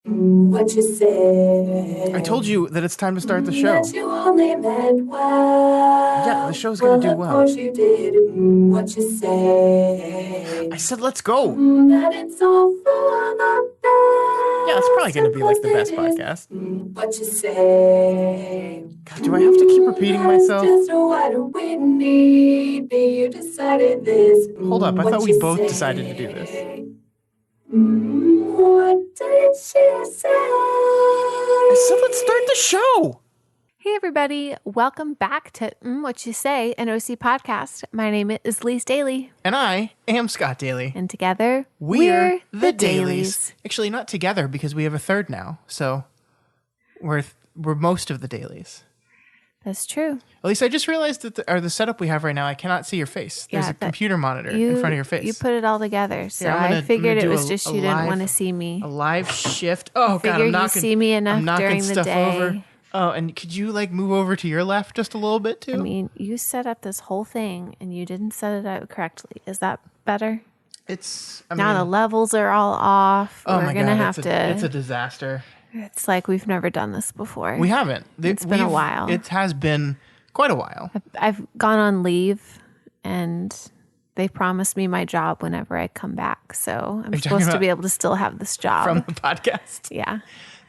What you say? I told you that it's time to start the show. That you only meant well. Yeah, the show's gonna do Of well. course you did. What you say? I said let's go. That it's all for the best. Yeah, it's probably gonna be like the best Of course it podcast. is. What you say? God, do I have to keep repeating myself? Just what we need. You decided this. Hold up, I What thought we you both say? decided to do this. What did she say? I said let's start the show. Hey everybody, welcome back to What You Say, an OC podcast. My name is Elyse Daly. And I am Scott Daly. And together, We're the Dailies. Actually, not together because we have a third now. So we're most of the Dailies. That's true. At least I just realized that the setup we have right now, I cannot see your face. There's a computer monitor in front of your face. You put it all together, so Here, I figured it was just you didn't want to see me. A live shift. Oh, God, Figure you see me enough during the day. over. Oh, and could you move over to your left just a little bit too? I mean, you set up this whole thing and you didn't set it up correctly. Is that better? Now the levels are all off. Oh We're gonna have to. It's a disaster. It's like we've never done this before. We haven't. It's been a while. It has been quite a while. I've gone on leave and they promised me my job whenever I come back. So I'm supposed to be able to still have this job. From the podcast. Yeah.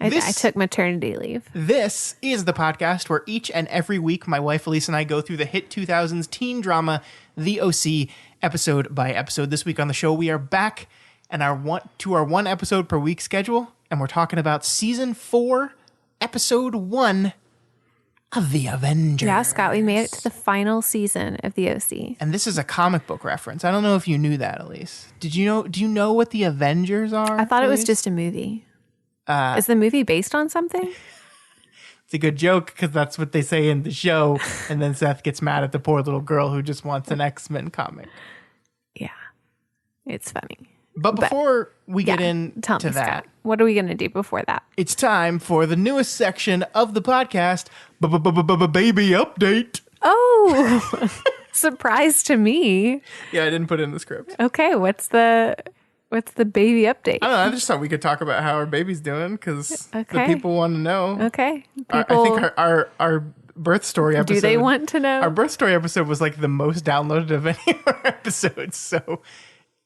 I took maternity leave. This is the podcast where each and every week my wife Elyse and I go through the hit 2000s teen drama, The OC, episode by episode. This week on the show, we are back and our one episode per week schedule, and we're talking about season 4, episode 1 of The Avengers. Yeah, Scott, we made it to the final season of The OC. And this is a comic book reference. I don't know if you knew that, Elyse. Do you know what The Avengers are? I thought it was Elyse? just a movie. Is the movie based on something? It's a good joke because that's what they say in the show. And then Seth gets mad at the poor little girl who just wants an X-Men comic. Yeah, it's funny. But before we get into that, Scott, what are we going to do before that? it's time for the newest section of the podcast, Baby Update. Oh, surprise to me. Yeah, I didn't put it in the script. Okay, what's the baby update? I don't know. I just thought we could talk about how our baby's doing because the Okay. people want to know. Okay. I think our birth story episode. Do they want to know? Our birth story episode was like the most downloaded of any of our episodes. So,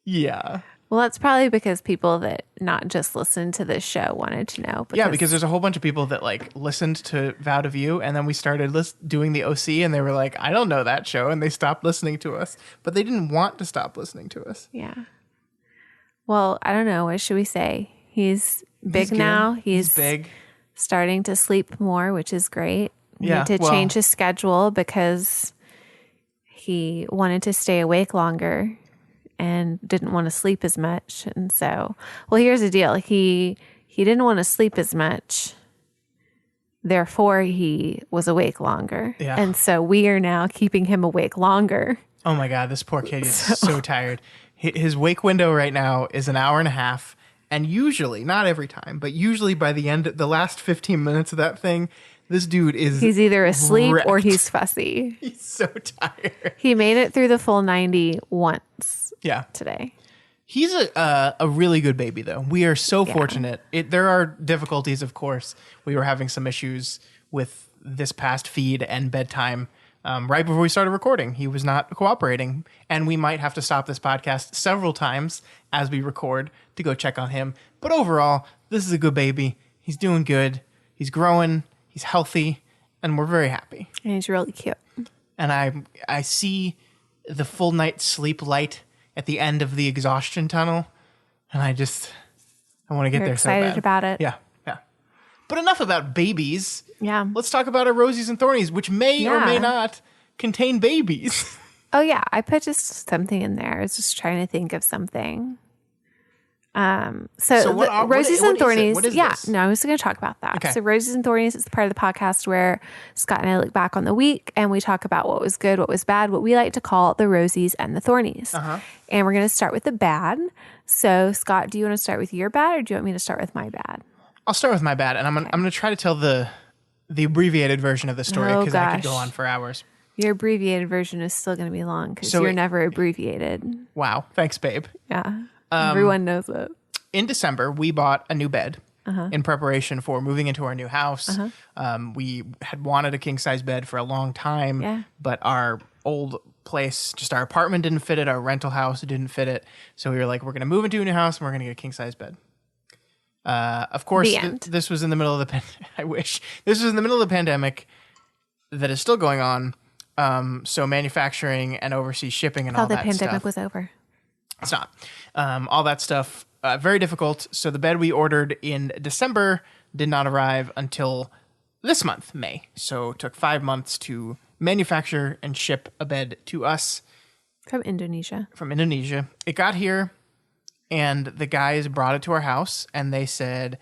yeah. Well, that's probably because people that not just listened to this show wanted to know. Because there's a whole bunch of people that listened to Vow to View, and then we started doing the OC, and they were like, I don't know that show, and they stopped listening to us. But they didn't want to stop listening to us. Yeah. Well, I don't know. What should we say? He's big now. He's big. Starting to sleep more, which is great. We Yeah, need to change his schedule because he wanted to stay awake longer and didn't want to sleep as much. And so, well, here's the deal. He didn't want to sleep as much. Therefore, he was awake longer. Yeah. And so we are now keeping him awake longer. Oh my God, this poor kid is so tired. His wake window right now is an hour and a half. And usually, not every time, but usually by the last 15 minutes of that thing, this dude is He's either asleep wrecked. or he's fussy. He's so tired. He made it through the full 90 once today. He's a really good baby, though. We are so fortunate. There are difficulties, of course. We were having some issues with this past feed and bedtime. Right before we started recording, he was not cooperating, and we might have to stop this podcast several times as we record to go check on him. But overall, this is a good baby. He's doing good. He's growing. He's healthy, and we're very happy. And he's really cute. And I see the full night sleep light at the end of the exhaustion tunnel, and I want to get there so bad. Excited about it. Yeah. But enough about babies. Yeah. Let's talk about our Rosies and Thornies, which may or may not contain babies. Oh, yeah. I put just something in there. I was just trying to think of something. So Rosies and Thornies. What is yeah. this? No, I was going to talk about that. Okay. So Rosies and Thornies is the part of the podcast where Scott and I look back on the week and we talk about what was good, what was bad, what we like to call the Rosies and the Thornies. And we're going to start with the bad. So Scott, do you want to start with your bad or do you want me to start with my bad? I'll start with my bad, and I'm going to try to tell the abbreviated version of the story because I could go on for hours. Your abbreviated version is still going to be long because you're never abbreviated. Wow. Thanks, babe. Yeah. Everyone knows it. In December, we bought a new bed, in preparation for moving into our new house. We had wanted a king-size bed for a long time, but our old place, just our apartment didn't fit it. Our rental house didn't fit it. So we were like, we're going to move into a new house and we're going to get a king-size bed. Of course, this was in the middle of the I wish. This was in the middle of the pandemic that is still going on. So manufacturing and overseas shipping and all that stuff. The pandemic was over. It's not. All that stuff, very difficult. So the bed we ordered in December did not arrive until this month, May. So it took 5 months to manufacture and ship a bed to us. From Indonesia. It got here, and the guys brought it to our house, and they said,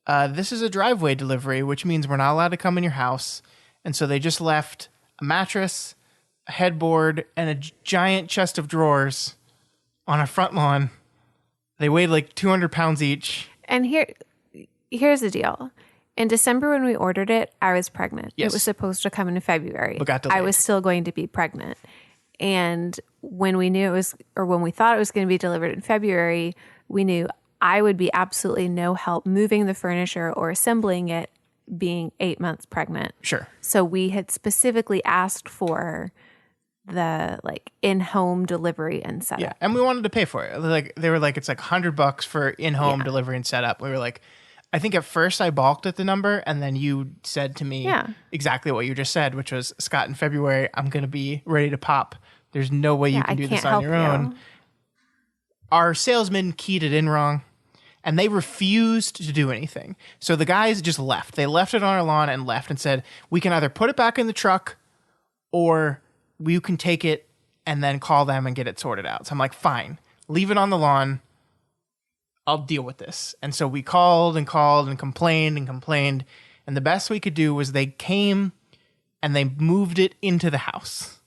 this is a driveway delivery, which means we're not allowed to come in your house. And so they just left a mattress, a headboard, and a giant chest of drawers on a front lawn. They weighed like 200 pounds each. And here's the deal. In December when we ordered it, I was pregnant. Yes. It was supposed to come in February. But got delayed. I was still going to be pregnant. And when we knew it was, or when we thought it was going to be delivered in February, we knew I would be absolutely no help moving the furniture or assembling it, being 8 months pregnant. Sure. So we had specifically asked for the like in-home delivery and setup. Yeah, and we wanted to pay for it. Like they were like, it's like $100 for in-home delivery and setup. We were like, I think at first I balked at the number, and then you said to me exactly what you just said, which was, Scott, in February, I'm going to be ready to pop. There's no way you can do this on your own. Our salesman keyed it in wrong, and they refused to do anything. So the guys just left. They left it on our lawn and left and said, we can either put it back in the truck or you can take it and then call them and get it sorted out. So I'm like, fine, leave it on the lawn. I'll deal with this. And so we called and complained. And the best we could do was they came and they moved it into the house.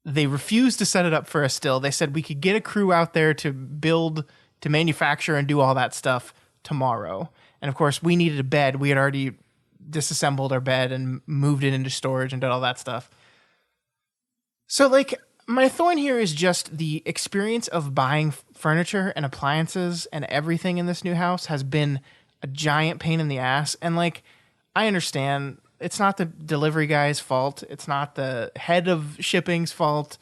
They refused to set it up for us still. They said we could get a crew out there to build, to manufacture and do all that stuff tomorrow. And of course, we needed a bed. We had already disassembled our bed and moved it into storage and did all that stuff. So, like, my thorn here is just the experience of buying furniture and appliances and everything in this new house has been a giant pain in the ass. And, like, I understand it's not the delivery guy's fault. It's not the head of shipping's fault.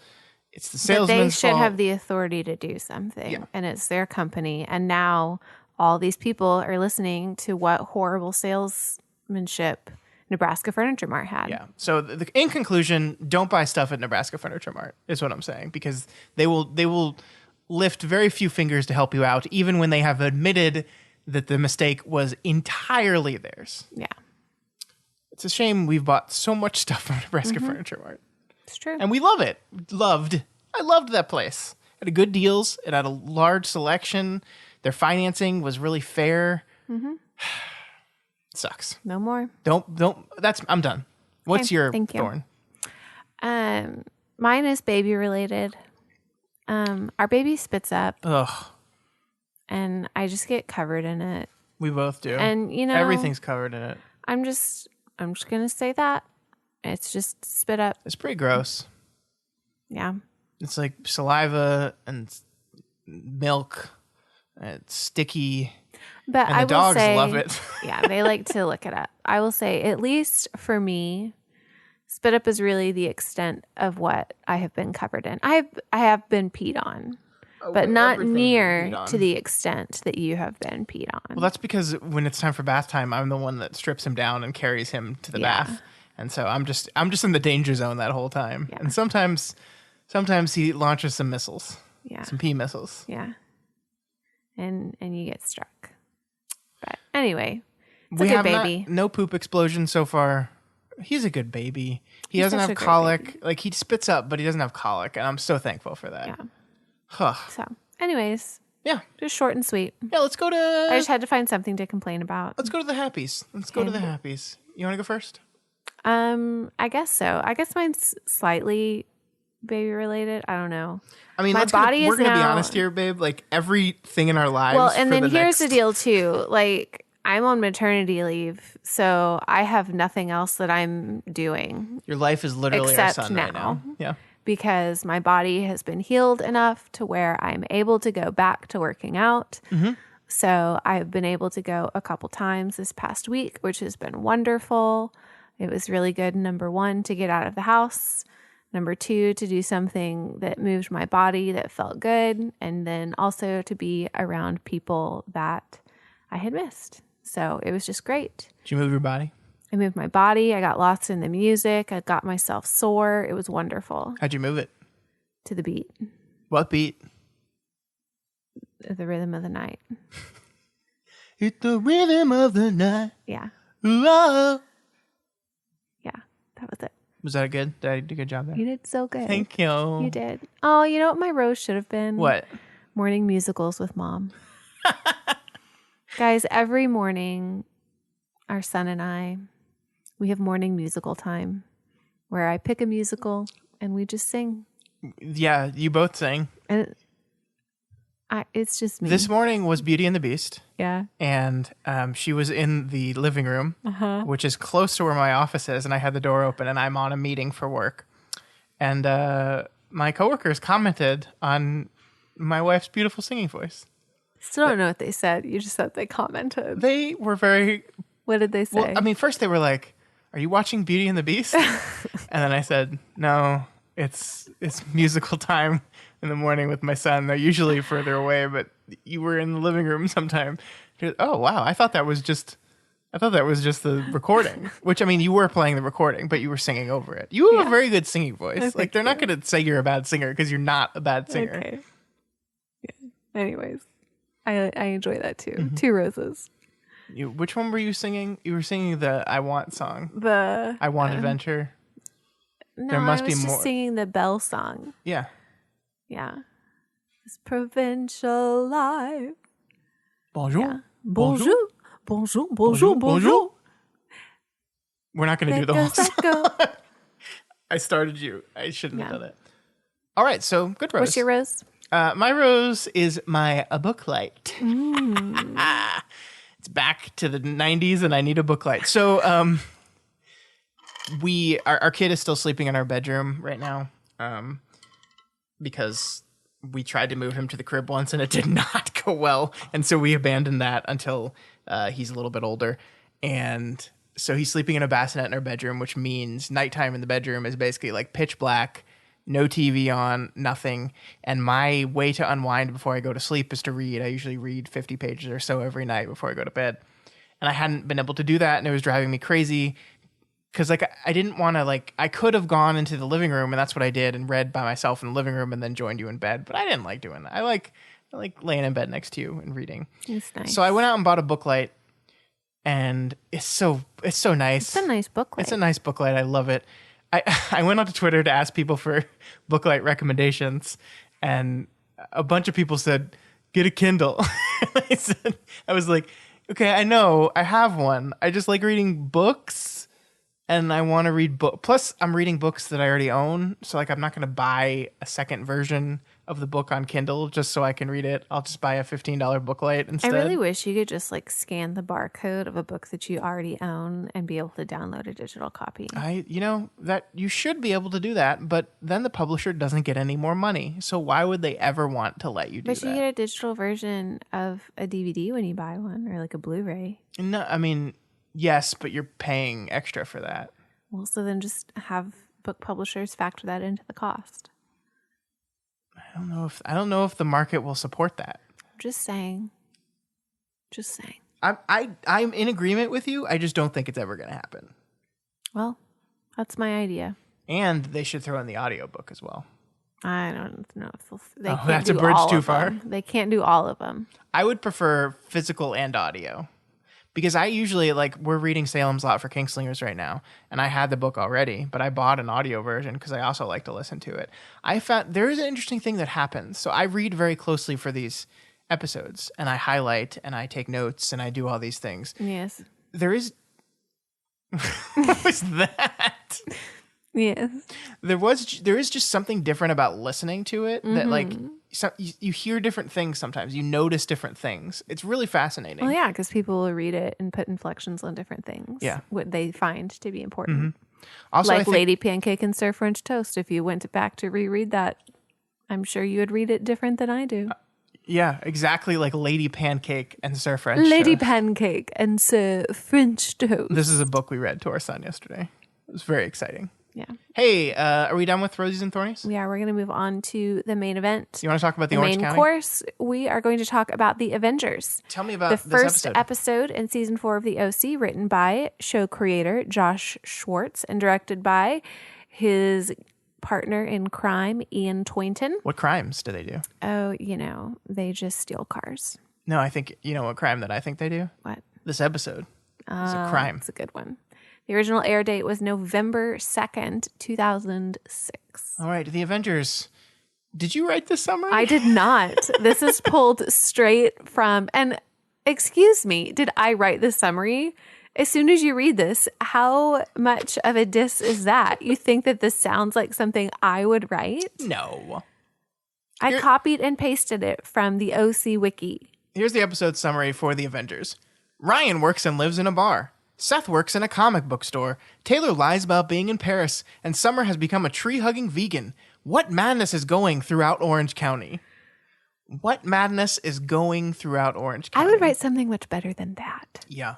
It's the salesman's fault. But they should have the authority to do something. And it's their company. And now all these people are listening to what horrible salesmanship Nebraska Furniture Mart had. Yeah. So in conclusion, don't buy stuff at Nebraska Furniture Mart is what I'm saying, because they will lift very few fingers to help you out, even when they have admitted that the mistake was entirely theirs. Yeah. It's a shame we've bought so much stuff from Nebraska Furniture Mart. It's true. And we love it. I loved that place. It had good deals. It had a large selection. Their financing was really fair. Sucks. No more. I'm done. What's your thorn? Mine is baby related. Our baby spits up. Ugh. And I just get covered in it. We both do. And everything's covered in it. I'm just gonna say that. It's just spit up. It's pretty gross. Yeah. It's like saliva and milk. And it's sticky. But and the dogs love it. Yeah, they like to lick it up. I will say, at least for me, spit up is really the extent of what I have been covered in. I have been peed on, but not near to the extent that you have been peed on. Well, that's because when it's time for bath time, I'm the one that strips him down and carries him to the bath, and so I'm just in the danger zone that whole time. Yeah. And sometimes he launches some missiles, some pee missiles. Yeah, and you get struck. But anyway, it's we a good have baby. No poop explosion so far. He's a good baby. He doesn't have colic. Like, he spits up, but he doesn't have colic, and I'm so thankful for that. Yeah. Huh. So, anyways. Yeah. Just short and sweet. Yeah, let's go to... I just had to find something to complain about. Let's go to the happies. Go to the happies. You want to go first? I guess so. I guess mine's slightly baby related. I don't know. I mean, we're going to be honest here, babe. Like, everything in our lives. Well, and then here's the deal, too. Like, I'm on maternity leave, so I have nothing else that I'm doing. Your life is literally our son right now. Yeah. Because my body has been healed enough to where I'm able to go back to working out. So I've been able to go a couple times this past week, which has been wonderful. It was really good, number one, to get out of the house. Number two, to do something that moved my body that felt good. And then also to be around people that I had missed. So it was just great. Did you move your body? I moved my body. I got lost in the music. I got myself sore. It was wonderful. How'd you move it? To the beat. What beat? The rhythm of the night. It's the rhythm of the night. Yeah. Whoa. Yeah. That was it. Was that good? Did I do a good job there? You did so good. Thank you. You did. Oh, you know what my rose should have been? What? Morning musicals with Mom. Guys, every morning, our son and I, we have morning musical time where I pick a musical and we just sing. Yeah, you both sang. And it's just me. This morning was Beauty and the Beast. Yeah. And she was in the living room, which is close to where my office is. And I had the door open and I'm on a meeting for work. And my coworkers commented on my wife's beautiful singing voice. Still don't know what they said. You just said they commented. They were very... What did they say? Well, I mean, first they were like, "Are you watching Beauty and the Beast?" And then I said, "No, it's musical time in the morning with my son. They're usually further away, but you were in the living room sometime." Goes, "Oh wow, I thought that was just the recording." Which, I mean, you were playing the recording, but you were singing over it. You have a very good singing voice. Like, they're not going to say you're a bad singer because you're not a bad singer. Okay. Yeah. Anyways, I enjoy that too. Mm-hmm. Two roses. Which one were you singing? You were singing the "I Want" song. The "I Want Adventure." No, there must I was be more. Just singing the Belle song. Yeah. Yeah. This provincial life. Bonjour. Yeah. Bonjour. Bonjour. Bonjour. Bonjour. We're not going to do the whole song. I started you. I shouldn't have done it. All right. So, good rose. What's your rose? My rose is my book light. It's back to the 90s and I need a book light. So our kid is still sleeping in our bedroom right now because we tried to move him to the crib once and it did not go well. And so we abandoned that until he's a little bit older. And so he's sleeping in a bassinet in our bedroom, which means nighttime in the bedroom is basically like pitch black. No TV on, nothing. And my way to unwind before I go to sleep is to read. I usually read 50 pages or so every night before I go to bed. And I hadn't been able to do that, and it was driving me crazy because, like, I didn't want to, like, I could have gone into the living room, and that's what I did, and read by myself in the living room and then joined you in bed. But I didn't like doing that. I like laying in bed next to you and reading. It's nice. So I went out and bought a book light, and it's so nice. It's a nice book light. It's a nice book light. I love it. I went onto Twitter to ask people for booklight recommendations, and a bunch of people said, "Get a Kindle." I was like, okay, I know, I have one. I just like reading books, and I want to read Plus, I'm reading books that I already own, so like I'm not going to buy a second version of the book on Kindle just so I can read it. I'll just buy a $15 booklight instead. I really wish you could just like scan the barcode of a book that you already own and be able to download a digital copy. That you should be able to do that, but then the publisher doesn't get any more money. So why would they ever want to let you do that? But you get a digital version of a DVD when you buy one, or like a Blu-ray. No, I mean, yes, but you're paying extra for that. Well, so then just have book publishers factor that into the cost. I don't know if the market will support that. Just saying. I'm in agreement with you. I just don't think it's ever going to happen. Well, that's my idea. And they should throw in the audiobook as well. I don't know if they can't that's do a bridge all too of far. them. They can't do all of them. I would prefer physical and audio. Because I usually, we're reading Salem's Lot for Kingslingers right now, and I had the book already, but I bought an audio version because I also like to listen to it. I found there is an interesting thing that happens. So I read very closely for these episodes, and I highlight, and I take notes, and I do all these things. Yes. There is... What was that? Yes. There is just something different about listening to it that, you hear different things sometimes. You notice different things. It's really fascinating. Well, yeah, because people will read it and put inflections on different things. Yeah. What they find to be important. Mm-hmm. Also, like Lady Pancake and Sir French Toast. If you went back to reread that, I'm sure you would read it different than I do. Yeah, exactly like Lady Pancake and Sir French Lady Toast. Pancake and Sir French Toast. This is a book we read to our son yesterday. It was very exciting. Yeah. Hey, are we done with Rosies and Thornies? Yeah, we're going to move on to the main event. You want to talk about the The Orange main County? course, we are going to talk about the Avengers. Tell me about The this first episode. episode in season 4 of The OC, written by show creator Josh Schwartz and directed by his partner in crime, Ian Toynton. What crimes do they do? Oh, they just steal cars. No, I think, you know what crime that I think they do? What? This episode is a crime. It's a good one. The original air date was November 2nd, 2006. All right, the Avengers. Did you write this summary? I did not. This is pulled straight from, and excuse me, did I write this summary? As soon as you read this, how much of a diss is that? You think that this sounds like something I would write? No. I copied and pasted it from the OC wiki. Here's the episode summary for the Avengers. Ryan works and lives in a bar. Seth works in a comic book store. Taylor lies about being in Paris. And Summer has become a tree-hugging vegan. What madness is going throughout Orange County? What madness is going throughout Orange County? I would write something much better than that. Yeah.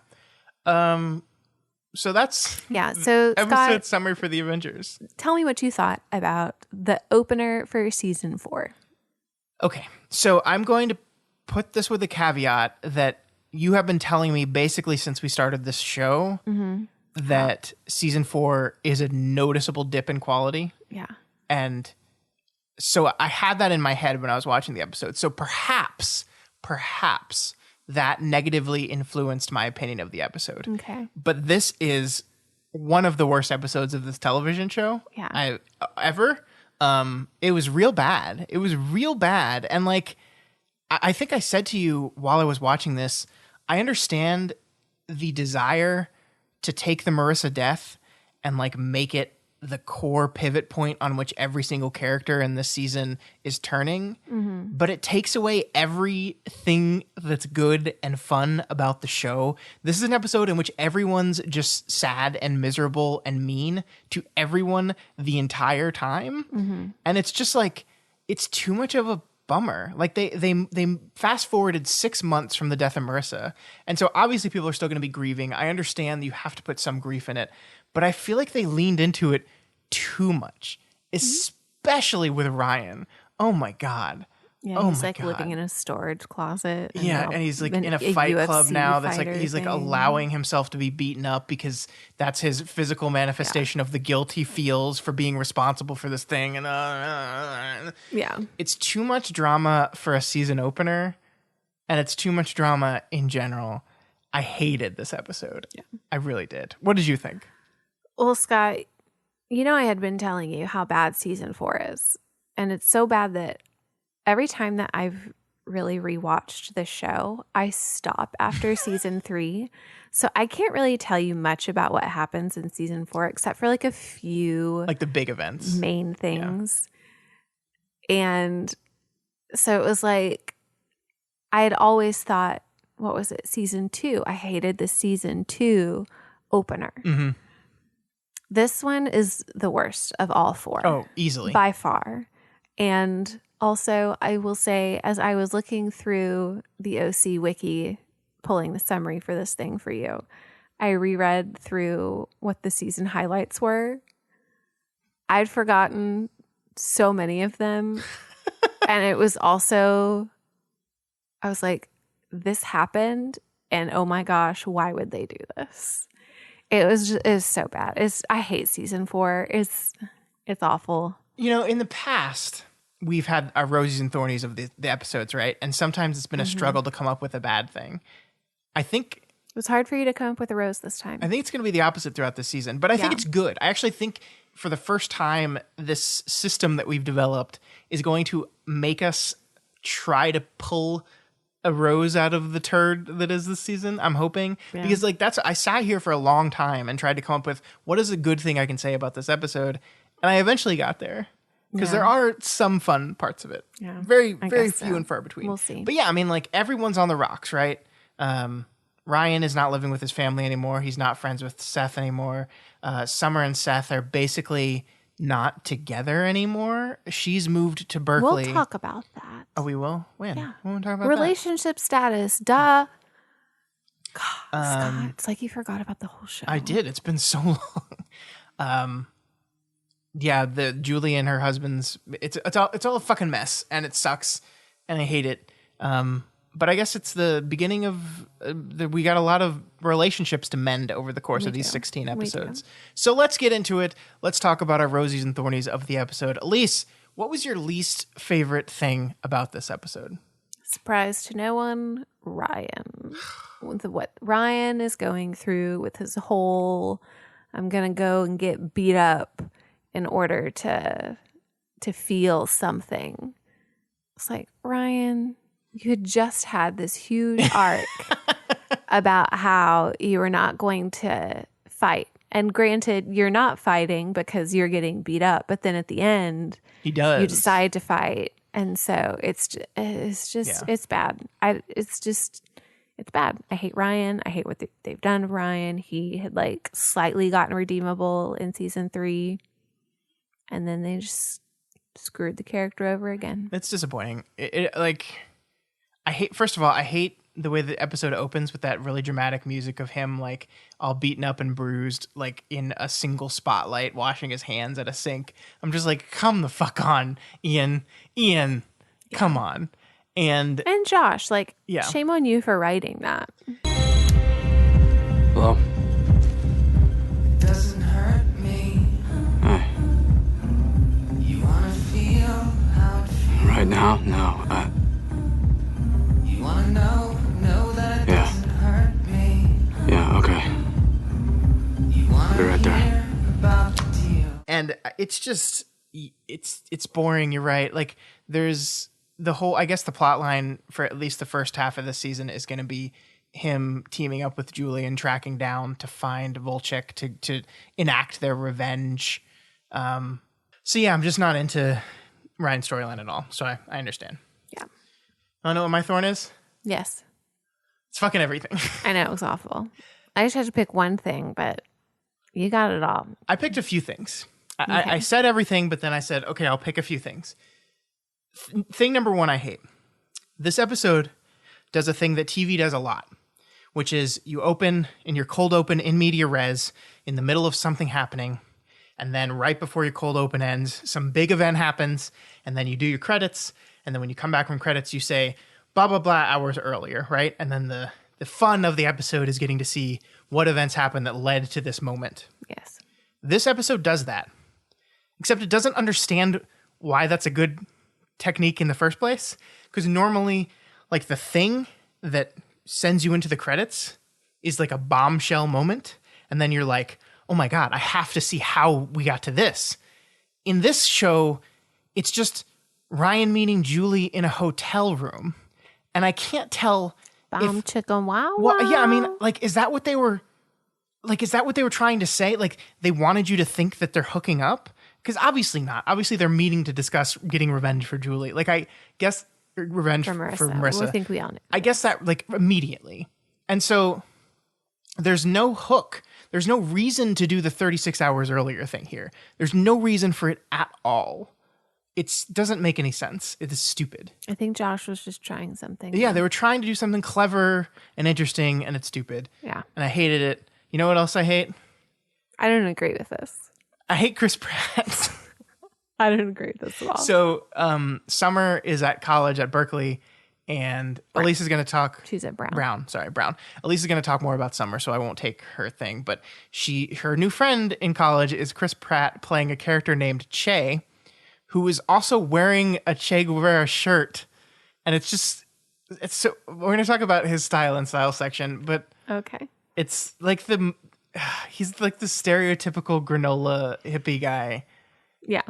So that's Yeah, so episode Scott, summary for the Avengers. tell me what you thought about the opener for season 4. Okay, so I'm going to put this with a caveat that you have been telling me basically since we started this show that season 4 is a noticeable dip in quality. Yeah. And so I had that in my head when I was watching the episode. So perhaps that negatively influenced my opinion of the episode. Okay. But this is one of the worst episodes of this television show ever. It was real bad. It was real bad. And like, I think I said to you while I was watching this, I understand the desire to take the Marissa death and like make it the core pivot point on which every single character in this season is turning, but it takes away everything that's good and fun about the show. This is an episode in which everyone's just sad and miserable and mean to everyone the entire time. And it's just like, it's too much of a bummer. Like they fast forwarded 6 months from the death of Marissa. And so obviously people are still going to be grieving. I understand you have to put some grief in it, but I feel like they leaned into it too much, especially with Ryan. Oh my God. Yeah, he's like living in a storage closet. And he's like in a fight club now that's like he's like allowing himself to be beaten up because that's his physical manifestation of the guilt he feels for being responsible for this thing. And it's too much drama for a season opener, and it's too much drama in general. I hated this episode. Yeah. I really did. What did you think? Well, Scott, I had been telling you how bad season 4 is, and it's so bad that every time that I've really rewatched the show, I stop after season 3. So I can't really tell you much about what happens in season 4, except for like a few like the big events, main things. Yeah. And so it was like, I had always thought, what was it? Season 2. I hated the season 2 opener. This one is the worst of all 4. Oh, easily. By far. And also, I will say, as I was looking through the OC wiki, pulling the summary for this thing for you, I reread through what the season highlights were. I'd forgotten so many of them. And it was also, I was like, this happened. And oh my gosh, why would they do this? It was so bad. I hate season 4. It's awful. In the past, we've had our roses and thornies of the episodes, right? And sometimes it's been a struggle to come up with a bad thing. I think it was hard for you to come up with a rose this time. I think it's going to be the opposite throughout the season, but I think it's good. I actually think for the first time, this system that we've developed is going to make us try to pull a rose out of the turd that is this season. I'm hoping because I sat here for a long time and tried to come up with what is a good thing I can say about this episode. And I eventually got there. Because there are some fun parts of it. Yeah, very few and far between. We'll see. But everyone's on the rocks, right? Ryan is not living with his family anymore. He's not friends with Seth anymore. Summer and Seth are basically not together anymore. She's moved to Berkeley. We'll talk about that. Oh, we will? When? Yeah. When we talk about Relationship status. Duh. God, Scott, it's like you forgot about the whole show. I did. It's been so long. Yeah, the Julie and her husband's it's all a fucking mess, and it sucks, and I hate it. But I guess it's the beginning of we got a lot of relationships to mend over the course of these 16 episodes. So let's get into it. Let's talk about our rosies and thornies of the episode. Elyse, what was your least favorite thing about this episode? Surprise to no one, Ryan. With what Ryan is going through with his whole, I'm going to go and get beat up in order to feel something. It's like, Ryan, you had just had this huge arc about how you were not going to fight. And granted, you're not fighting because you're getting beat up, but then at the end, He does. you decide to fight. And so it's bad. It's bad. I hate Ryan. I hate what they've done to Ryan. He had like slightly gotten redeemable in season 3. And then they just screwed the character over again. It's disappointing. First of all, I hate the way the episode opens with that really dramatic music of him like all beaten up and bruised, like in a single spotlight, washing his hands at a sink. I'm just like, come the fuck on, Ian, come on. And Josh, like, yeah. Shame on you for writing that. Hello? Doesn't hurt me. Hi. You wanna feel how it feels. Right now? No. You wanna know that it Yeah. doesn't hurt me. Yeah, okay. You wanna Be right there. hear about the deal. And it's just it's boring. You're right. Like there's the whole, I guess the plot line for at least the first half of the season is going to be him teaming up with Julie and tracking down to find Volchek to enact their revenge. So yeah, I'm just not into Ryan's storyline at all. So I understand. Yeah. I know what my thorn is. Yes. It's fucking everything. I know, it was awful. I just had to pick one thing, but you got it all. I picked a few things. Okay. I said everything, but then I said, okay, I'll pick a few things. Thing number one I hate. This episode does a thing that TV does a lot, which is you open in your cold open in media res in the middle of something happening, and then right before your cold open ends, some big event happens, and then you do your credits, and then when you come back from credits, you say, blah, blah, blah, hours earlier, right? And then the fun of the episode is getting to see what events happened that led to this moment. Yes. This episode does that, except it doesn't understand why that's a good technique in the first place. Because normally, like, the thing that sends you into the credits is like a bombshell moment. And then you're like, oh my God, I have to see how we got to this. In this show, it's just Ryan meeting Julie in a hotel room. And I can't tell Chicken wow. well, yeah, I mean, like, is that what they were trying to say? Like, they wanted you to think that they're hooking up? Because obviously not. Obviously, they're meeting to discuss getting revenge for Julie. Like, I guess revenge for Marissa. I think we all know. I guess that, like, immediately. And so there's no hook. There's no reason to do the 36 hours earlier thing here. There's no reason for it at all. It doesn't make any sense. It is stupid. I think Josh was just trying something. Yeah, they were trying to do something clever and interesting, and it's stupid. Yeah. And I hated it. You know what else I hate? I don't agree with this. I hate Chris Pratt. I don't agree with this at all. So Summer is at college at Berkeley, and Elyse is going to talk. She's at Brown. Brown. Elyse is going to talk more about Summer, so I won't take her thing. But her new friend in college is Chris Pratt playing a character named Che, who is also wearing a Che Guevara shirt. And it's so, we're going to talk about his style and style section, but Okay. it's like he's like the stereotypical granola hippie guy. Yeah.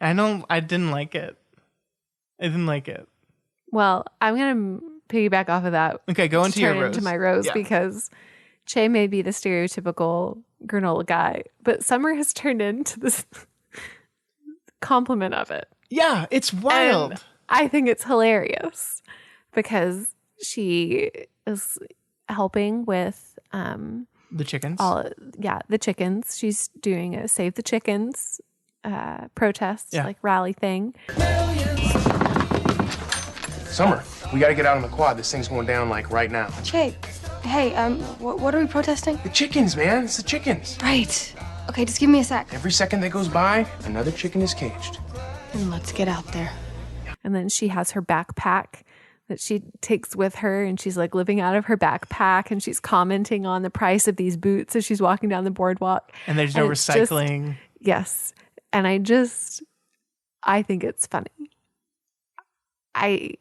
I didn't like it. Well, I'm going to piggyback off of that. Okay, go into your turn rose. into my rose Yeah. because Che may be the stereotypical granola guy, but Summer has turned into this compliment of it. Yeah, it's wild. And I think it's hilarious because she is helping with The chickens. the chickens. She's doing a Save the Chickens protest, like rally thing. Summer, we gotta get out on the quad. This thing's going down like right now. Jake, hey, what are we protesting? The chickens, man. It's the chickens. Right. Okay, just give me a sec. Every second that goes by, another chicken is caged. And let's get out there. And then she has her backpack that she takes with her, and she's like living out of her backpack, and she's commenting on the price of these boots as she's walking down the boardwalk. And there's no recycling. Yes. And I think it's funny. I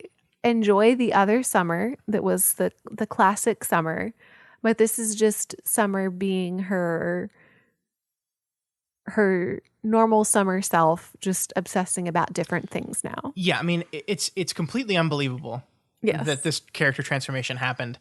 enjoy the other Summer that was the classic Summer, but this is just Summer being her normal Summer self, just obsessing about different things now. Yeah, I mean, it's completely unbelievable that this character transformation happened.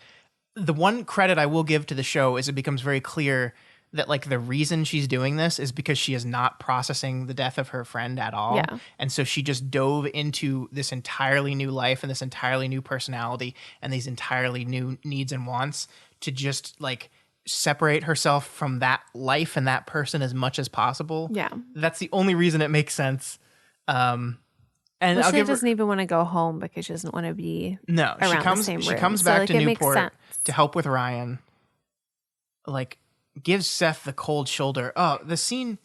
The one credit I will give to the show is it becomes very clear that like the reason she's doing this is because she is not processing the death of her friend at all. Yeah. And so she just dove into this entirely new life and this entirely new personality and these entirely new needs and wants to just like separate herself from that life and that person as much as possible. Yeah. That's the only reason it makes sense. And she doesn't even want to go home because she doesn't want to be no. around She comes. the same She room. comes So, back like, to it makes Newport sense. to help with Ryan. Like, gives Seth the cold shoulder. Oh, the scene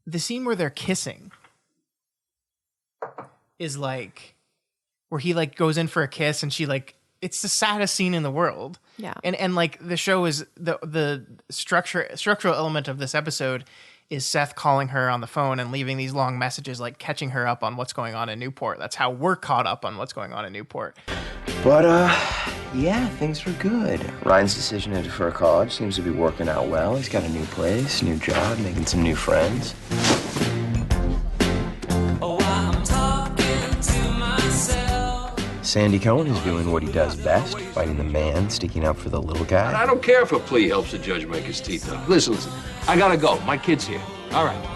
where they're kissing is like where he like goes in for a kiss and she like it's the saddest scene in the world. Yeah. And like the show is the structural element of this episode is Seth calling her on the phone and leaving these long messages, like catching her up on what's going on in Newport. That's how we're caught up on what's going on in Newport. But, yeah, things were good. Ryan's decision to defer college seems to be working out well. He's got a new place, new job, making some new friends. Oh, I'm talking to myself. Sandy Cohen is doing what he does best, fighting the man, sticking up for the little guy. I don't care if a plea helps the judge make his teeth up. Listen, I gotta go. My kid's here. All right.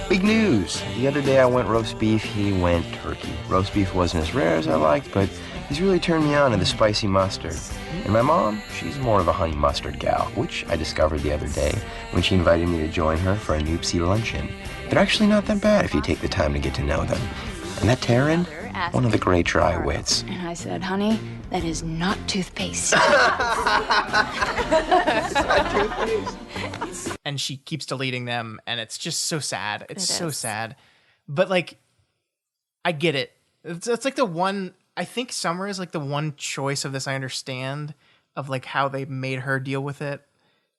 Big news. The other day I went roast beef, he went turkey. Roast beef wasn't as rare as I liked, but he's really turned me on to the spicy mustard. And my mom, she's more of a honey mustard gal, which I discovered the other day when she invited me to join her for a Noopsy luncheon. They're actually not that bad if you take the time to get to know them. And that Taryn, one of the great dry wits. And I said, honey, that is not toothpaste. And she keeps deleting them, and it's just so sad. It's so sad. But like, I get it. It's like the one. I think Summer is like the one choice of this I understand of like how they made her deal with it.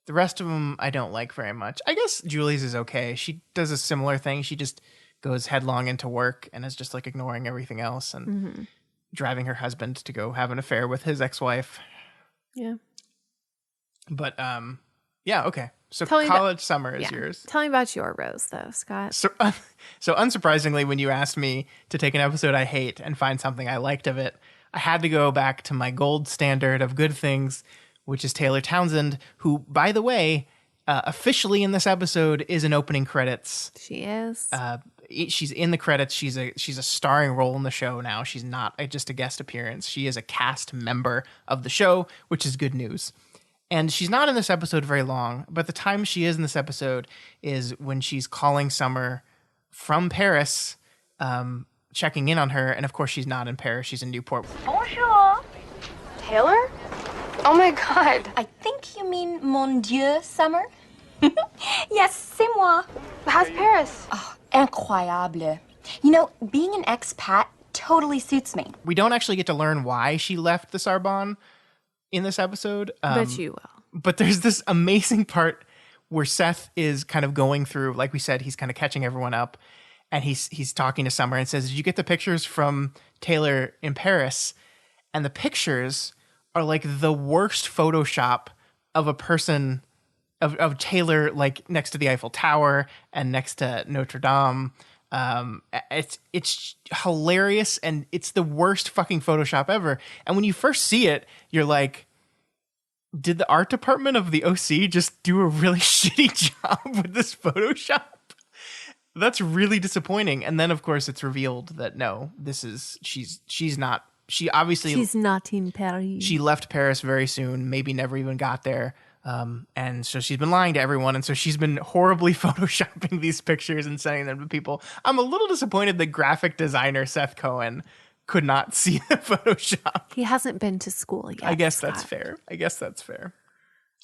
The rest of them I don't like very much. I guess Julie's is okay. She does a similar thing. She just goes headlong into work and is just like ignoring everything else and driving her husband to go have an affair with his ex-wife. Yeah. But yeah, okay. So Tell me college Summer is yours. Tell me about your rose, though, Scott. So unsurprisingly, when you asked me to take an episode I hate and find something I liked of it, I had to go back to my gold standard of good things, which is Taylor Townsend, who, by the way, officially in this episode is in opening credits. She is. She's in the credits. She's a starring role in the show now. She's not just a guest appearance. She is a cast member of the show, which is good news. And she's not in this episode very long, but the time she is in this episode is when she's calling Summer from Paris, checking in on her. And of course, she's not in Paris. She's in Newport. Bonjour. Taylor? Oh my god. I think you mean mon Dieu, Summer. Yes, c'est moi. How's Paris? Oh, incroyable. You know, being an expat totally suits me. We don't actually get to learn why she left the Sorbonne in this episode. But you will. But there's this amazing part where Seth is kind of going through, like we said, he's kind of catching everyone up, and he's talking to Summer and says, "Did you get the pictures from Taylor in Paris?" And the pictures are like the worst Photoshop of a person of Taylor, like next to the Eiffel Tower and next to Notre Dame. It's hilarious, and it's the worst fucking Photoshop ever. And when you first see it, you're like, did the art department of the OC just do a really shitty job with this Photoshop? That's really disappointing. And then of course it's revealed that no, she's not in Paris. She left Paris She left Paris very soon, maybe never even got there. And so she's been lying to everyone. And so she's been horribly photoshopping these pictures and sending them to people. I'm a little disappointed that graphic designer Seth Cohen could not see the Photoshop. He hasn't been to school yet. I guess that's fair.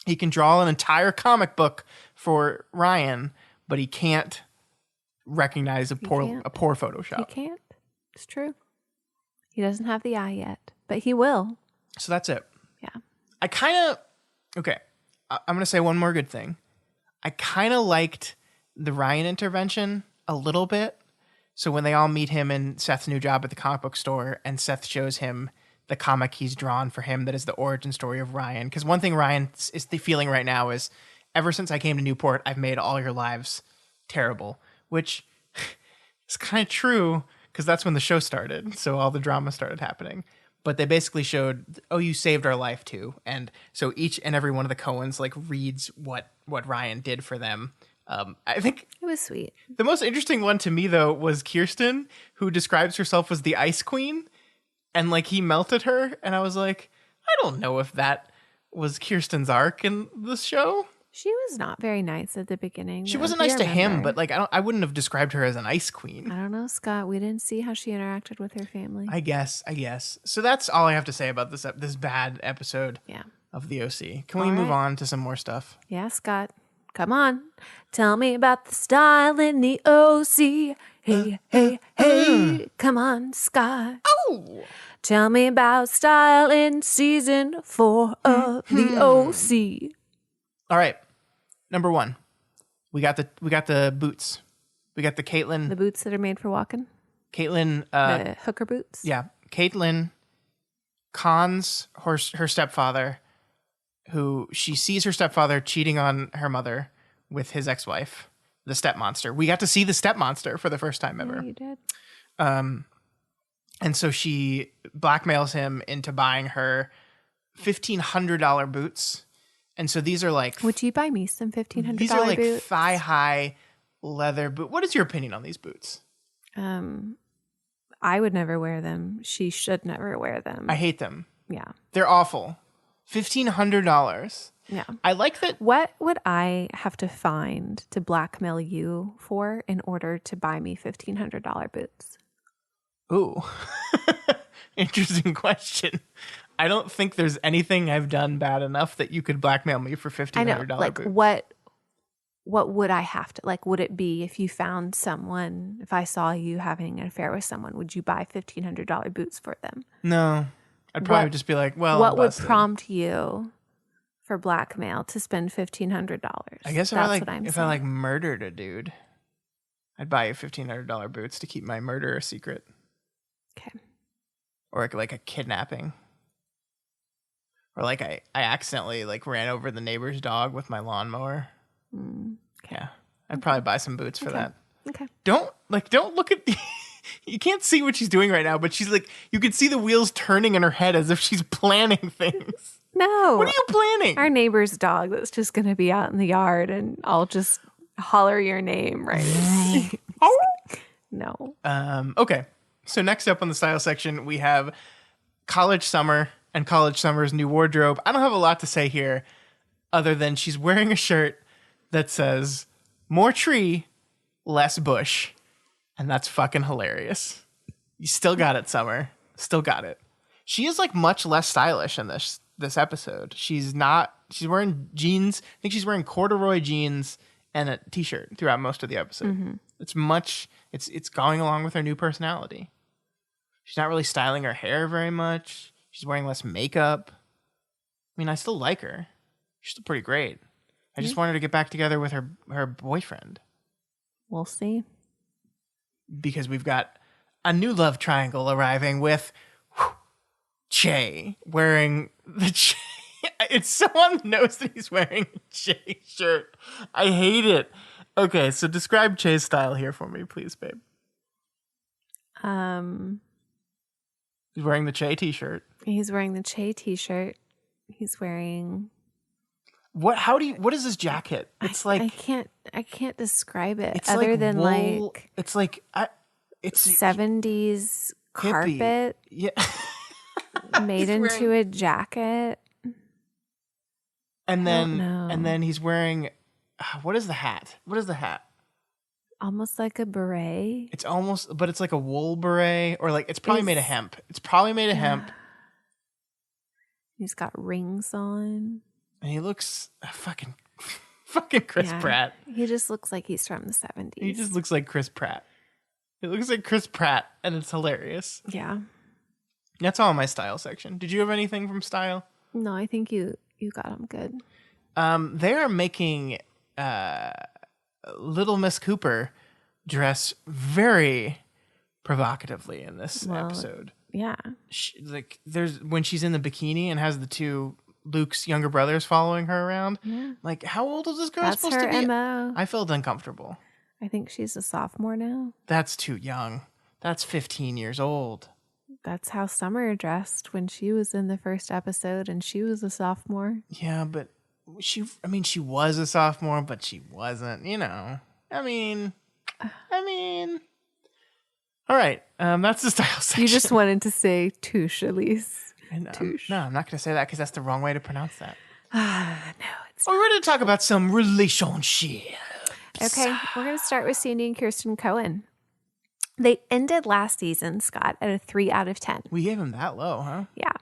He can draw an entire comic book for Ryan, but he can't recognize a poor Photoshop. He can't. It's true. He doesn't have the eye yet, but he will. So that's it. Yeah. I'm going to say one more good thing. I kind of liked the Ryan intervention a little bit. So when they all meet him in Seth's new job at the comic book store and Seth shows him the comic he's drawn for him that is the origin story of Ryan. Because one thing Ryan is feeling right now is, ever since I came to Newport, I've made all your lives terrible, which is kind of true because that's when the show started. So all the drama started happening. But they basically showed, oh, you saved our life too. And so each and every one of the Coens like reads what Ryan did for them. I think it was sweet. The most interesting one to me though was Kirsten, who describes herself as the Ice Queen, and like he melted her. And I was like, I don't know if that was Kirsten's arc in the show. She was not very nice at the beginning. She wasn't nice to him, but like I wouldn't have described her as an ice queen. I don't know, Scott. We didn't see how she interacted with her family. I guess. So that's all I have to say about this bad episode of the OC. Can we move on to some more stuff? Yeah, Scott. Come on. Tell me about the style in the OC. Hey. Come on, Scott. Oh. Tell me about style in season 4 of the OC. All right. Number 1. We got the boots. We got the Caitlin. The boots that are made for walking. Caitlin. The hooker boots. Yeah. Caitlin cons her stepfather, who she sees her stepfather cheating on her mother with his ex-wife, the step monster. We got to see the step monster for the first time ever. Yeah, you did. And so she blackmails him into buying her $1,500 boots. And so these are like... Would you buy me some $1,500 boots? These are like thigh-high leather boots. What is your opinion on these boots? I would never wear them. She should never wear them. I hate them. Yeah. They're awful. $1,500. Yeah. I like that. What would I have to find to blackmail you for in order to buy me $1,500 boots? Ooh. Interesting question. I don't think there's anything I've done bad enough that you could blackmail me for $1,500 I know, like, boots. What would I have to, like, would it be if you found someone, if I saw you having an affair with someone, would you buy $1,500 boots for them? No. I'd probably just be like, well, what would prompt you for blackmail to spend $1,500? I guess if I murdered a dude, I'd buy you $1,500 boots to keep my murder a secret. Okay. Or like a kidnapping. Or like I accidentally like ran over the neighbor's dog with my lawnmower. Okay. Yeah. I'd probably buy some boots for that. Okay. Don't look at you can't see what she's doing right now, but she's like, you can see the wheels turning in her head as if she's planning things. No. What are you planning? Our neighbor's dog that's just going to be out in the yard and I'll just holler your name right. No. Okay. So next up on the style section, we have College Summer and College Summer's new wardrobe. I don't have a lot to say here other than she's wearing a shirt that says more tree, less bush. And that's fucking hilarious. You still got it, Summer. Still got it. She is like much less stylish in this episode. She's wearing jeans. I think she's wearing corduroy jeans and a t-shirt throughout most of the episode. Mm-hmm. It's going along with her new personality. She's not really styling her hair very much. She's wearing less makeup. I mean, I still like her. She's still pretty great. I just want her to get back together with her boyfriend. We'll see. Because we've got a new love triangle arriving with Che wearing the Che. It's so on the nose that he's wearing a Che shirt. I hate it. Okay, so describe Che's style here for me, please, babe. He's wearing the Che t-shirt. He's wearing the Che t-shirt. He's wearing... What is this jacket? It's I can't describe it it's other like than wool, like it's like it's 70s hippie. carpet. Yeah. made into a jacket. And don't then know. he's wearing what is the hat? What is the hat? Almost like a beret. It's almost, but it's like a wool beret, or like it's probably made of hemp. It's probably made of hemp. He's got rings on. And he looks fucking Chris Pratt. He just looks like he's from the 70s. He just looks like Chris Pratt. It looks like Chris Pratt, and it's hilarious. Yeah. That's all in my style section. Did you have anything from style? No, I think you got him good. They are making Little Miss Cooper dress very provocatively in this episode. Yeah. When she's in the bikini and has the two Luke's younger brothers following her around. Yeah. Like, how old is this girl That's supposed her to be? MO. I felt uncomfortable. I think she's a sophomore now. That's too young. That's 15 years old. That's how Summer dressed when she was in the first episode, and she was a sophomore. Yeah, but she was a sophomore, but she wasn't, I mean. All right. That's the style section. You just wanted to say touche, Elyse. Touche. No, I'm not going to say that because that's the wrong way to pronounce that. No, it's We're going to talk about some relationships. okay. We're going to start with Sandy and Kirsten Cohen. They ended last season, Scott, at a 3 out of 10. We gave him that low, huh? Yeah.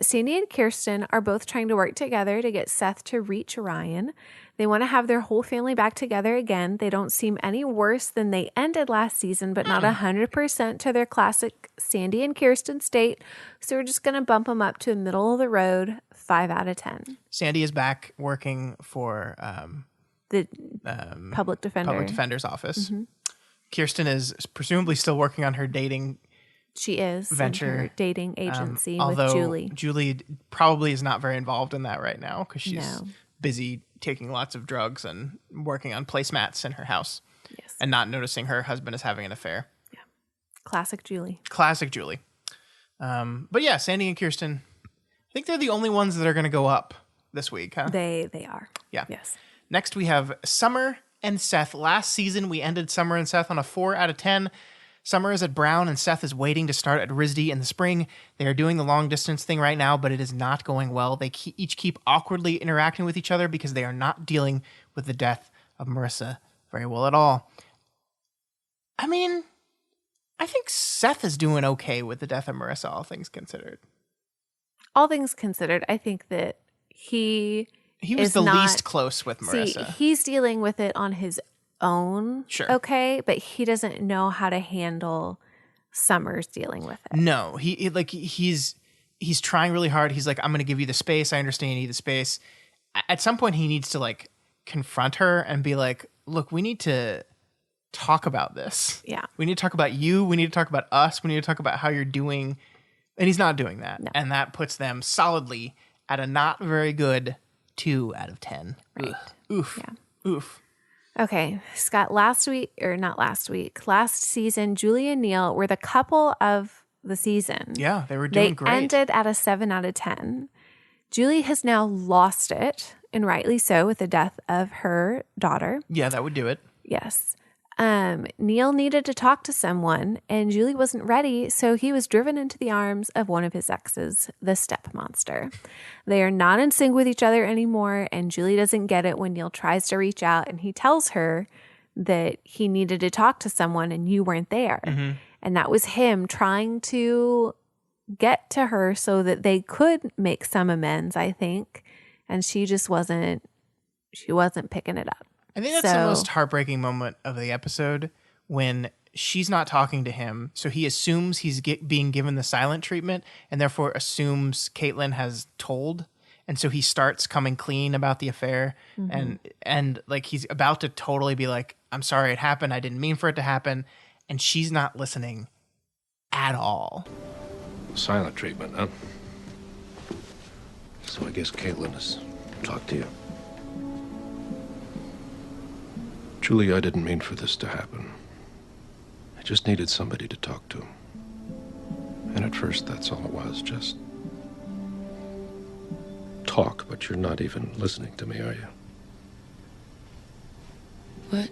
Sandy and Kirsten are both trying to work together to get Seth to reach Ryan. They want to have their whole family back together again. They don't seem any worse than they ended last season, but not 100% to their classic Sandy and Kirsten state. So we're just going to bump them up to a middle of the road 5 out of 10. Sandy is back working for The public defender's office. Mm-hmm. Kirsten is presumably still working on her dating She is venture, in her dating agency although with Julie. Julie probably is not very involved in that right now because she's busy taking lots of drugs and working on placemats in her house. Yes. And not noticing her husband is having an affair. Yeah. Classic Julie. But yeah, Sandy and Kirsten, I think they're the only ones that are going to go up this week, huh? They are. Yeah. Yes. Next, we have Summer and Seth. Last season, we ended Summer and Seth on a 4 out of 10. Summer is at Brown, and Seth is waiting to start at RISD in the spring. They are doing the long-distance thing right now, but it is not going well. They each keep awkwardly interacting with each other because they are not dealing with the death of Marissa very well at all. I mean, I think Seth is doing okay with the death of Marissa, all things considered. All things considered, I think that he was the least close with Marissa. See, he's dealing with it on his own. Sure. Okay, but he doesn't know how to handle Summer's dealing with it. No, he's trying really hard. He's like, I'm going to give you the space. I understand you need the space. At some point, he needs to like confront her and be like, look, we need to talk about this. Yeah. We need to talk about you. We need to talk about us. We need to talk about how you're doing. And he's not doing that. No. And that puts them solidly at a not very good 2 out of 10. Right. Ugh. Oof. Yeah. Oof. Okay, Scott, last season, Julie and Neil were the couple of the season. Yeah, they were doing great. They ended at a 7 out of 10. Julie has now lost it, and rightly so, with the death of her daughter. Yeah, that would do it. Yes. Neil needed to talk to someone, and Julie wasn't ready, so he was driven into the arms of one of his exes, the step monster. They are not in sync with each other anymore, and Julie doesn't get it when Neil tries to reach out, and he tells her that he needed to talk to someone and you weren't there. Mm-hmm. And that was him trying to get to her so that they could make some amends, I think. And she just wasn't picking it up. I think that's the most heartbreaking moment of the episode when she's not talking to him. So he assumes he's being given the silent treatment and therefore assumes Caitlin has told. And so he starts coming clean about the affair. Mm-hmm. And like he's about to totally be like, I'm sorry it happened. I didn't mean for it to happen. And she's not listening at all. Silent treatment, huh? So I guess Caitlin has talked to you. Julie, I didn't mean for this to happen. I just needed somebody to talk to. And at first, that's all it was, just talk, but you're not even listening to me, are you? What?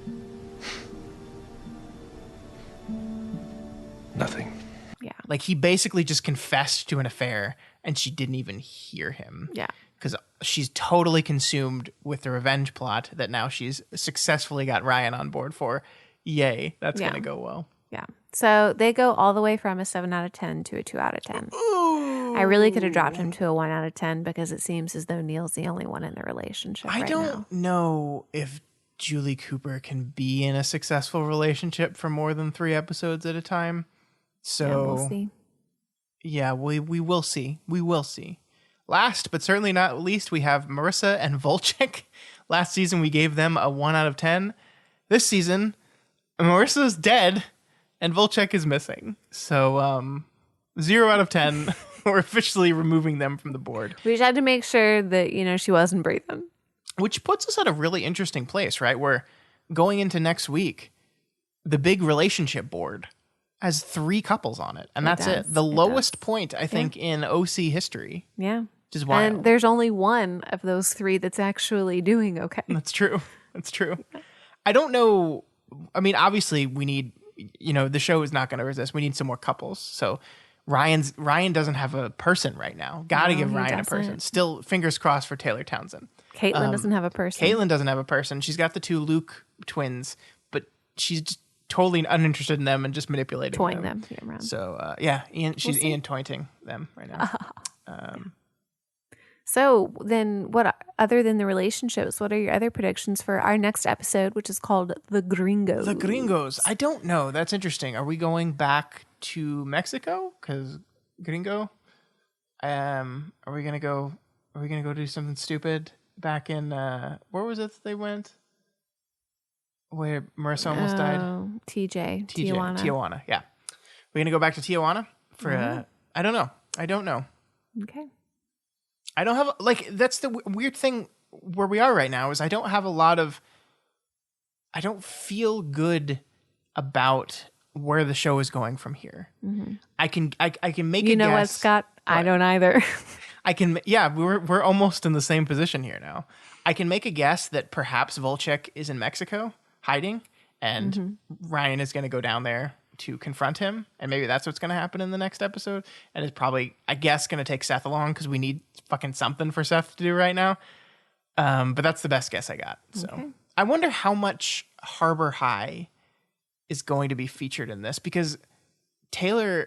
Nothing. Yeah. Like he basically just confessed to an affair and she didn't even hear him. Yeah. Because she's totally consumed with the revenge plot that now she's successfully got Ryan on board for. Yay, that's going to go well. Yeah. So they go all the way from a 7 out of 10 to a 2 out of 10. Ooh. I really could have dropped him to a 1 out of 10 because it seems as though Neil's the only one in the relationship I right don't now. know if Julie Cooper can be in a successful relationship for more than 3 episodes at a time. So Yeah, we'll see. Yeah, we will see. We will see. Last but certainly not least, we have Marissa and Volchek. Last season, we gave them a 1 out of 10. This season, Marissa's dead and Volchek is missing. So 0 out of 10. We're officially removing them from the board. We just had to make sure that, she wasn't breathing. Which puts us at a really interesting place, right? Where going into next week, the big relationship board has 3 couples on it. And that's it. The lowest point, I think, in OC history. Yeah. Which is wild. And there's only one of those 3 that's actually doing okay. That's true. That's true. I don't know. I mean, obviously, we need, the show is not going to resist. We need some more couples. So Ryan doesn't have a person right now. Got to give Ryan a person. Still, fingers crossed for Taylor Townsend. Caitlin doesn't have a person. Caitlin doesn't have a person. She's got the 2 Luke twins, but she's just totally uninterested in them and just manipulating Toying them. around. So, she's Ian tointing them right now. So then other than the relationships, what are your other predictions for our next episode, which is called The Gringos? The Gringos. I don't know. That's interesting. Are we going back to Mexico? Because Gringo? Are we gonna go do something stupid back in where was it that they went? Where Marissa almost died? TJ. Tijuana. Yeah. We're gonna go back to Tijuana for I don't know. Okay. I don't have that's the weird thing where we are right now is I don't feel good about where the show is going from here. Mm-hmm. I can make a guess. You know what, Scott? I don't either. We're almost in the same position here now. I can make a guess that perhaps Volchek is in Mexico hiding and Ryan is going to go down there to confront him, and maybe that's what's going to happen in the next episode. And it's probably, I guess, going to take Seth along because we need fucking something for Seth to do right now. But that's the best guess I got. So I wonder how much Harbor High is going to be featured in this because Caitlin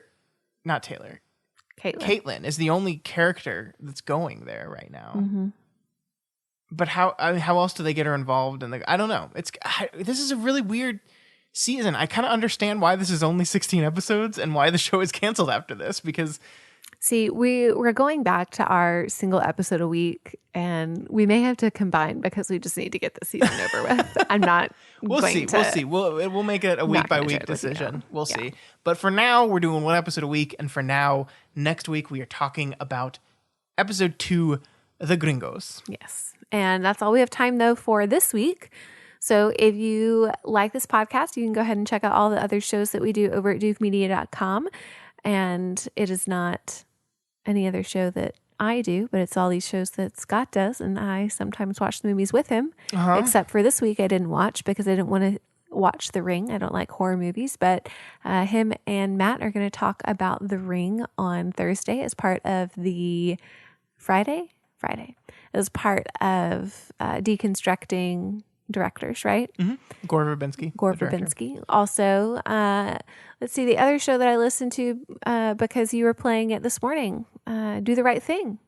is the only character that's going there right now. Mm-hmm. But how else do they get her involved? I don't know. This is a really weird season. I kind of understand why this is only 16 episodes and why the show is canceled after this because... See, we're going back to our single episode a week, and we may have to combine because we just need to get the season over with. I'm not. We'll see. We'll make it a week by week decision. We'll see. But for now, we're doing 1 episode a week, and for now, next week we are talking about episode 2, The Gringos. Yes, and that's all we have time though for this week. So if you like this podcast, you can go ahead and check out all the other shows that we do over at dukemedia.com. And it is not any other show that I do, but it's all these shows that Scott does. And I sometimes watch the movies with him, except for this week I didn't watch because I didn't want to watch The Ring. I don't like horror movies, but him and Matt are going to talk about The Ring on Thursday as part of the Friday, as part of Deconstructing Directors, right? Mm-hmm. Gore Verbinski. Also, let's see, the other show that I listened to because you were playing it this morning, Do the Right Thing.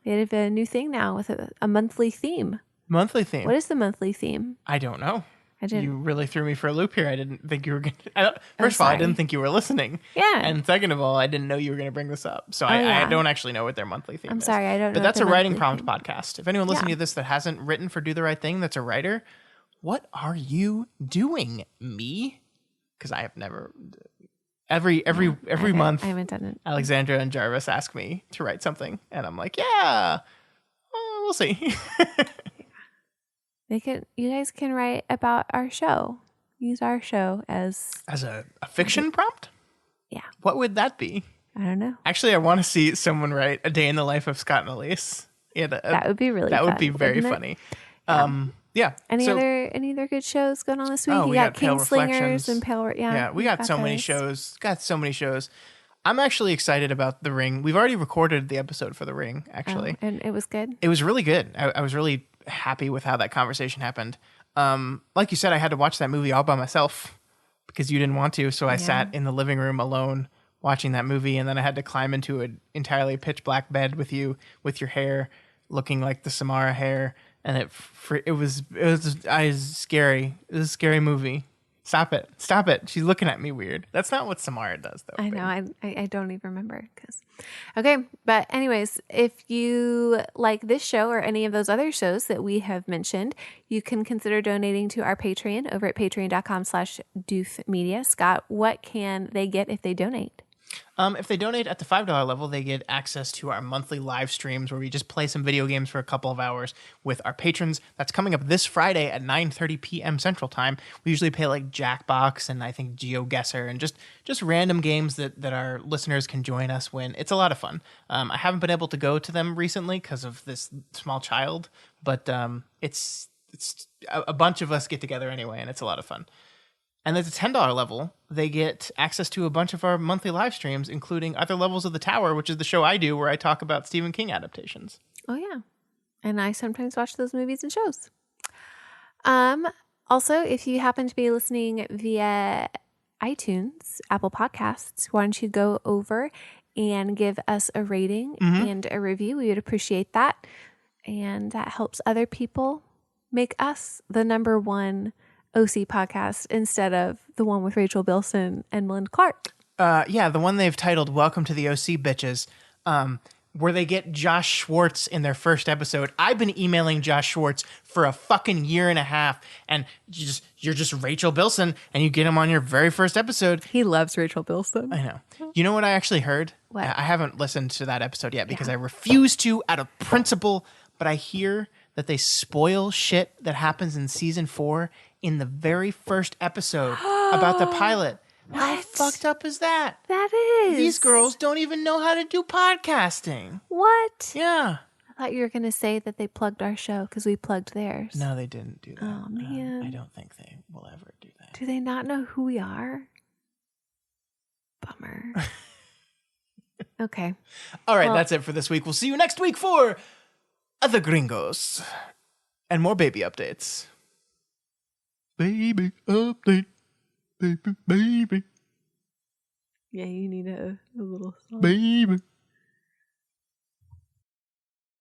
They have a new thing now with a monthly theme. Monthly theme? What is the monthly theme? I don't know. I didn't. You really threw me for a loop here. I didn't think you were going to... First of all, I didn't think you were listening. Yeah. And second of all, I didn't know you were going to bring this up. So I don't actually know what their monthly theme is. I'm sorry, I don't know. But that's a writing prompt podcast. If anyone listening to this that hasn't written for Do the Right Thing, that's a writer, what are you doing, me? Because I have never... Every month, I haven't done it. Alexandra and Jarvis ask me to write something. And I'm like, yeah, we'll see. You guys can write about our show. Use our show as a fiction prompt? Yeah. What would that be? I don't know. Actually, I want to see someone write A Day in the Life of Scott and Elyse. Yeah, that would be really That fun, would be very funny. Yeah. Any other good shows going on this week? Oh, you we got Pale Kingslingers Reflections. and Pale. Yeah, we got so many those. shows. Got so many shows. I'm actually excited about The Ring. We've already recorded the episode for The Ring, actually. And it was good. It was really good. I was really happy with how that conversation happened. Like you said, I had to watch that movie all by myself because you didn't want to. So I sat in the living room alone watching that movie, and then I had to climb into an entirely pitch black bed with you, with your hair looking like the Samara hair, and it was scary. It was a scary movie. Stop it. She's looking at me weird. That's not what Samara does, though. I know. I don't even remember. Okay. But anyways, if you like this show or any of those other shows that we have mentioned, you can consider donating to our Patreon over at patreon.com/doofmedia. Scott, what can they get if they donate? If they donate at the $5 level, they get access to our monthly live streams where we just play some video games for a couple of hours with our patrons. That's coming up this Friday at 9:30 p.m. Central Time. We usually play like Jackbox and I think GeoGuessr and just random games that our listeners can join us when. It's a lot of fun. I haven't been able to go to them recently because of this small child, but it's a bunch of us get together anyway, and it's a lot of fun. And at the $10 level, they get access to a bunch of our monthly live streams, including Other Levels of the Tower, which is the show I do where I talk about Stephen King adaptations. Oh, yeah. And I sometimes watch those movies and shows. Also, if you happen to be listening via iTunes, Apple Podcasts, why don't you go over and give us a rating and a review? We would appreciate that. And that helps other people make us the number one OC podcast instead of the one with Rachel Bilson and Melinda Clark. Yeah, the one they've titled Welcome to the OC Bitches, where they get Josh Schwartz in their first episode. I've been emailing Josh Schwartz for a fucking year and a half, and you're just Rachel Bilson, and you get him on your very first episode. He loves Rachel Bilson. I know. You know what I actually heard? What? I haven't listened to that episode yet because I refuse to out of principle, but I hear that they spoil shit that happens in season 4 in the very first episode about the pilot. What? How fucked up is that? That is. These girls don't even know how to do podcasting. What? Yeah. I thought you were going to say that they plugged our show because we plugged theirs. No, they didn't do that. Oh, man. I don't think they will ever do that. Do they not know who we are? Bummer. Okay. All right, that's it for this week. We'll see you next week for The Gringos and more baby updates. Baby update. Baby. Yeah, you need a little song. Baby.